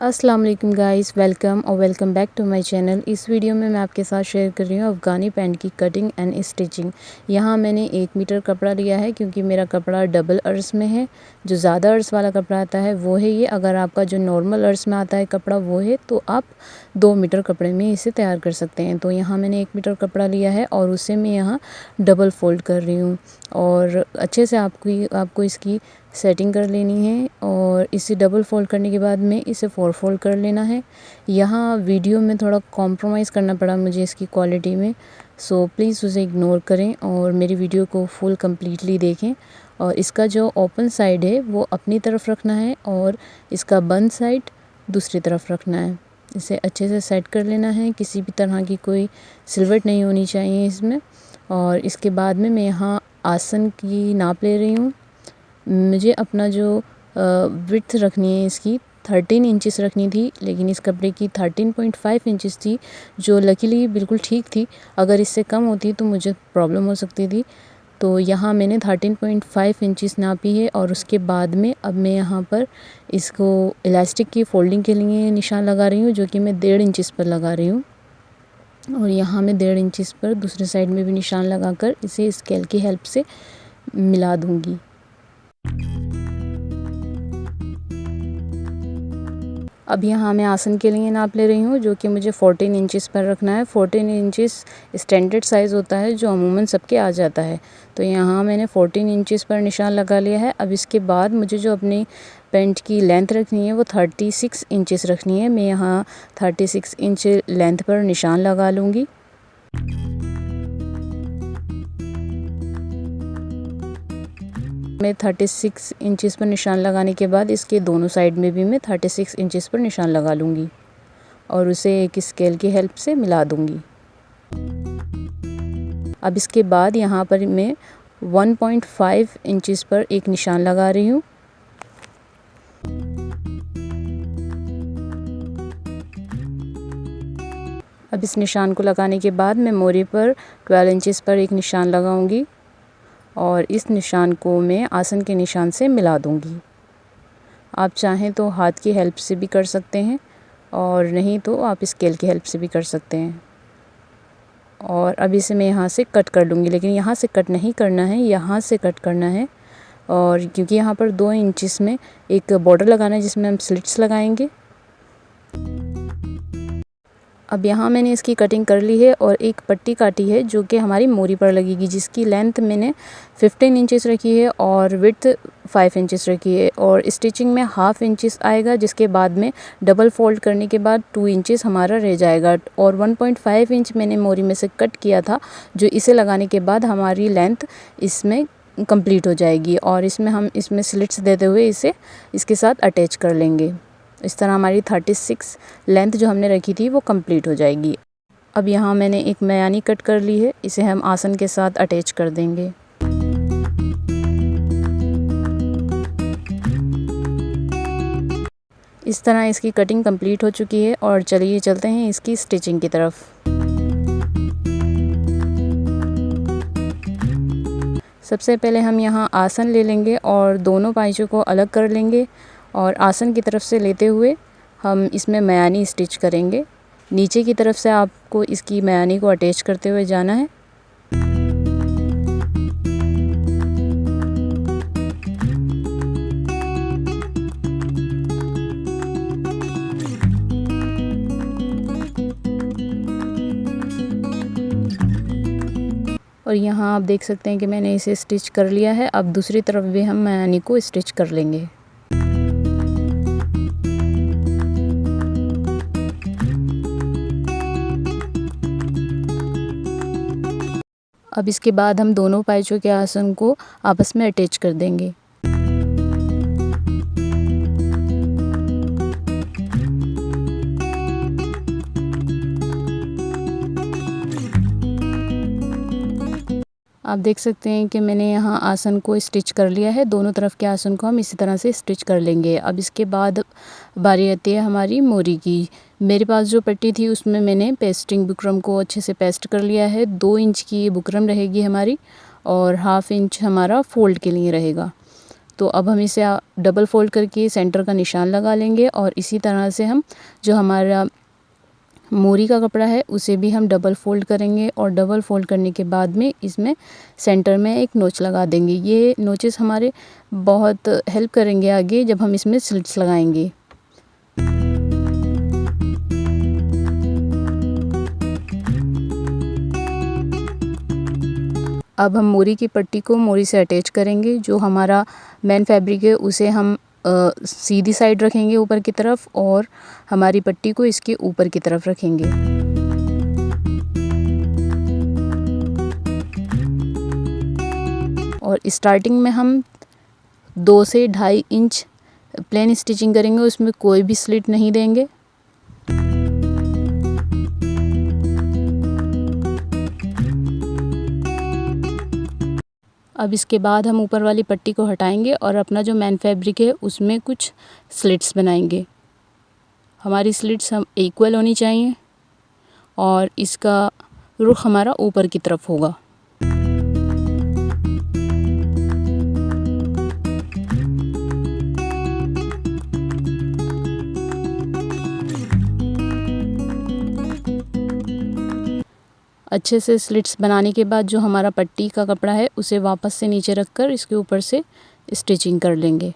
अस्सलाम वालेकुम guys, welcome back to my channel. इस वीडियो में मैं आपके साथ शेयर कर रही हूँ अफ़गानी पैंट की कटिंग एंड स्टिचिंग। यहाँ मैंने 1 मीटर कपड़ा लिया है क्योंकि मेरा कपड़ा डबल अर्स में है। जो ज़्यादा अर्स वाला कपड़ा आता है वो है ये। अगर आपका जो नॉर्मल अर्स में आता है कपड़ा वो है तो आप 2 मीटर कपड़े में इसे तैयार कर सकते हैं। तो यहाँ मैंने 1 मीटर कपड़ा लिया है और उसे मैं यहाँ डबल फ़ोल्ड कर रही हूँ और अच्छे से आपको इसकी सेटिंग कर लेनी है। और इसे डबल फ़ोल्ड करने के बाद में इसे 4 फ़ोल्ड कर लेना है। यहाँ वीडियो में थोड़ा कॉम्प्रोमाइज़ करना पड़ा मुझे इसकी क्वालिटी में, सो प्लीज़ उसे इग्नोर करें और मेरी वीडियो को फुल कम्प्लीटली देखें। और इसका जो ओपन साइड है वो अपनी तरफ रखना है और इसका बंद साइड दूसरी तरफ रखना है। इसे अच्छे से सेट कर लेना है, किसी भी तरह की कोई सिलवट नहीं होनी चाहिए इसमें। और इसके बाद में मैं यहाँ आसन की नाप ले रही हूँ। मुझे अपना जो विड्थ रखनी है इसकी 13 इंचेस रखनी थी, लेकिन इस कपड़े की 13.5 इंचेस थी, जो लकीली बिल्कुल ठीक थी। अगर इससे कम होती तो मुझे प्रॉब्लम हो सकती थी। तो यहाँ मैंने 13.5 इंचेस नापी है और उसके बाद में अब मैं यहाँ पर इसको इलास्टिक की फ़ोल्डिंग के लिए निशान लगा रही हूँ, जो कि मैं 1.5 इंचेस पर लगा रही हूँ। और यहाँ मैं 1.5 इंचेस पर दूसरे साइड में भी निशान लगाकर इसे स्केल की हेल्प से मिला दूँगी। अब यहाँ मैं आसन के लिए नाप ले रही हूँ, जो कि मुझे 14 इंचेस पर रखना है। 14 इंचेस स्टैंडर्ड साइज़ होता है जो अमूमन सबके आ जाता है। तो यहाँ मैंने 14 इंचेस पर निशान लगा लिया है। अब इसके बाद मुझे जो अपनी पैंट की लेंथ रखनी है वो 36 इंचेस रखनी है। मैं यहाँ 36 इंच लेंथ पर निशान लगा लूँगी। मैं 36 इंचेस पर निशान लगाने के बाद इसके दोनों साइड में भी मैं 36 इंचेस पर निशान लगा लूँगी और उसे एक स्केल की हेल्प से मिला दूँगी। अब इसके बाद यहाँ पर मैं 1.5 इंचेस पर एक निशान लगा रही हूँ। अब इस निशान को लगाने के बाद मैं मोरी पर 12 इंचेस पर एक निशान लगाऊंगी और इस निशान को मैं आसन के निशान से मिला दूंगी। आप चाहें तो हाथ की हेल्प से भी कर सकते हैं और नहीं तो आप स्केल की हेल्प से भी कर सकते हैं। और अब इसे मैं यहाँ से कट कर लूँगी, लेकिन यहाँ से कट नहीं करना है, यहाँ से कट करना है। और क्योंकि यहाँ पर 2 इंचेस में एक बॉर्डर लगाना है जिसमें हम स्लिट्स लगाएंगे। अब यहाँ मैंने इसकी कटिंग कर ली है और एक पट्टी काटी है जो कि हमारी मोरी पर लगेगी, जिसकी लेंथ मैंने 15 इंचेस रखी है और विड्थ 5 इंचेस रखी है। और स्टिचिंग में 1/2 इंचेस आएगा, जिसके बाद में डबल फोल्ड करने के बाद 2 इंचेस हमारा रह जाएगा। और 1.5 इंच मैंने मोरी में से कट किया था, जो इसे लगाने के बाद हमारी लेंथ इसमें कंप्लीट हो जाएगी। और हम इसमें स्लिट्स देते हुए इसे इसके साथ अटैच कर लेंगे। इस तरह हमारी 36 लेंथ जो हमने रखी थी वो कंप्लीट हो जाएगी। अब यहाँ मैंने एक मयानी कट कर ली है, इसे हम आसन के साथ अटैच कर देंगे। इस तरह इसकी कटिंग कंप्लीट हो चुकी है और चलिए चलते हैं इसकी स्टिचिंग की तरफ। सबसे पहले हम यहाँ आसन ले लेंगे और दोनों पाइचों को अलग कर लेंगे और आसन की तरफ से लेते हुए हम इसमें मयानी स्टिच करेंगे। नीचे की तरफ से आपको इसकी मयानी को अटैच करते हुए जाना है। और यहाँ आप देख सकते हैं कि मैंने इसे स्टिच कर लिया है। अब दूसरी तरफ भी हम मयानी को स्टिच कर लेंगे। अब इसके बाद हम दोनों पाइचों के आसन को आपस में अटैच कर देंगे। आप देख सकते हैं कि मैंने यहाँ आसन को स्टिच कर लिया है। दोनों तरफ के आसन को हम इसी तरह से स्टिच कर लेंगे। अब इसके बाद बारी आती है हमारी मोरी की। मेरे पास जो पट्टी थी उसमें मैंने पेस्टिंग बुकरम को अच्छे से पेस्ट कर लिया है। 2 इंच की बुकरम रहेगी हमारी और 1/2 इंच हमारा फ़ोल्ड के लिए रहेगा। तो अब हम इसे डबल फोल्ड करके सेंटर का निशान लगा लेंगे और इसी तरह से हम जो हमारा मोरी का कपड़ा है उसे भी हम डबल फोल्ड करेंगे और डबल फोल्ड करने के बाद में इसमें सेंटर में एक नोच लगा देंगे। ये नोचेस हमारे बहुत हेल्प करेंगे आगे जब हम इसमें स्लिट्स लगाएंगे। अब हम मोरी की पट्टी को मोरी से अटैच करेंगे। जो हमारा मेन फैब्रिक है उसे हम सीधी साइड रखेंगे ऊपर की तरफ और हमारी पट्टी को इसके ऊपर की तरफ रखेंगे। और स्टार्टिंग में हम 2 से 2.5 इंच प्लेन स्टिचिंग करेंगे, उसमें कोई भी स्लिट नहीं देंगे। अब इसके बाद हम ऊपर वाली पट्टी को हटाएंगे और अपना जो मेन फैब्रिक है उसमें कुछ स्लिट्स बनाएंगे। हमारी स्लिट्स हम इक्वल होनी चाहिए और इसका रुख हमारा ऊपर की तरफ होगा। अच्छे से स्लिट्स बनाने के बाद जो हमारा पट्टी का कपड़ा है उसे वापस से नीचे रखकर इसके ऊपर से स्टिचिंग कर लेंगे।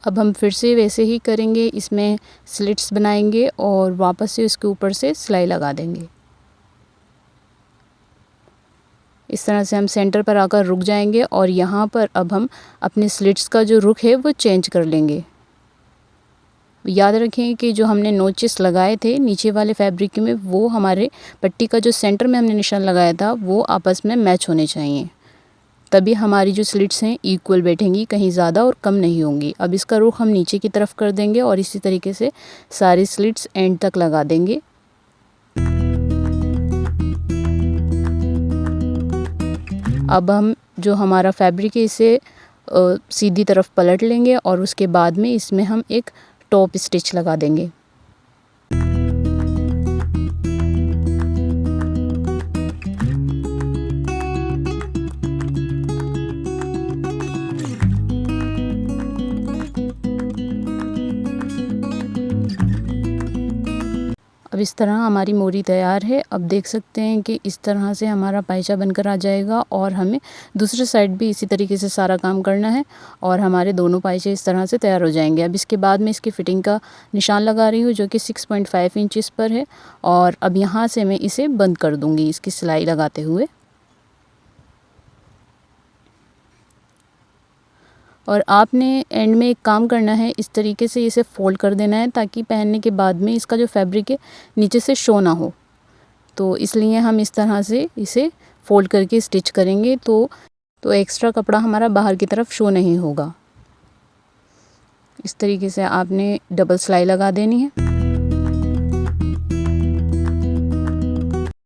अब हम फिर से वैसे ही करेंगे, इसमें स्लिट्स बनाएंगे और वापस से इसके ऊपर से सिलाई लगा देंगे। इस तरह से हम सेंटर पर आकर रुक जाएंगे और यहाँ पर अब हम अपने स्लिट्स का जो रुख है वो चेंज कर लेंगे। याद रखें कि जो हमने नोचेस लगाए थे नीचे वाले फैब्रिक में वो हमारे पट्टी का जो सेंटर में हमने निशान लगाया था वो आपस में मैच होने चाहिए, तभी हमारी जो स्लिट्स हैं इक्वल बैठेंगी, कहीं ज़्यादा और कम नहीं होंगी। अब इसका रुख हम नीचे की तरफ कर देंगे और इसी तरीके से सारी स्लिट्स एंड तक लगा देंगे। अब हम जो हमारा फैब्रिक है इसे सीधी तरफ पलट लेंगे और उसके बाद में इसमें हम एक टॉप स्टिच लगा देंगे। अब इस तरह हमारी मोरी तैयार है। अब देख सकते हैं कि इस तरह से हमारा पायचा बनकर आ जाएगा और हमें दूसरे साइड भी इसी तरीके से सारा काम करना है और हमारे दोनों पायचे इस तरह से तैयार हो जाएंगे। अब इसके बाद मैं इसकी फ़िटिंग का निशान लगा रही हूँ जो कि 6.5 इंचेस पर है और अब यहाँ से मैं इसे बंद कर दूँगी इसकी सिलाई लगाते हुए। और आपने एंड में एक काम करना है, इस तरीके से इसे फ़ोल्ड कर देना है ताकि पहनने के बाद में इसका जो फैब्रिक है नीचे से शो ना हो। तो इसलिए हम इस तरह से इसे फ़ोल्ड करके स्टिच करेंगे तो एक्स्ट्रा कपड़ा हमारा बाहर की तरफ शो नहीं होगा। इस तरीके से आपने डबल सिलाई लगा देनी है।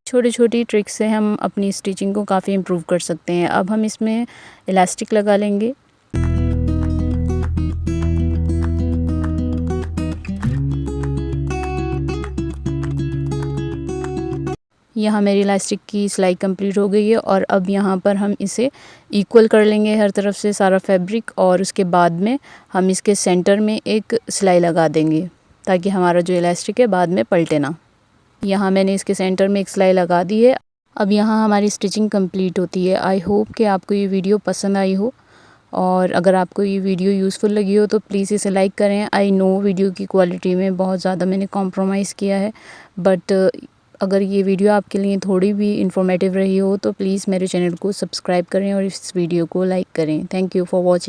छोटी छोटी ट्रिक्स से हम अपनी स्टिचिंग को काफ़ी इम्प्रूव कर सकते हैं। अब हम इसमें इलास्टिक लगा लेंगे। यहाँ मेरी इलास्टिक की सिलाई कंप्लीट हो गई है और अब यहाँ पर हम इसे इक्वल कर लेंगे हर तरफ से सारा फैब्रिक और उसके बाद में हम इसके सेंटर में एक सिलाई लगा देंगे ताकि हमारा जो इलास्टिक है बाद में पलटे ना। यहाँ मैंने इसके सेंटर में एक सिलाई लगा दी है। अब यहाँ हमारी स्टिचिंग कंप्लीट होती है। आई होप कि आपको ये वीडियो पसंद आई हो और अगर आपको ये वीडियो यूज़फुल लगी हो तो प्लीज़ इसे लाइक करें। आई नो वीडियो की क्वालिटी में बहुत ज़्यादा मैंने कॉम्प्रोमाइज़ किया है, बट अगर ये वीडियो आपके लिए थोड़ी भी इंफॉर्मेटिव रही हो तो प्लीज़ मेरे चैनल को सब्सक्राइब करें और इस वीडियो को लाइक करें। Thank you for watching.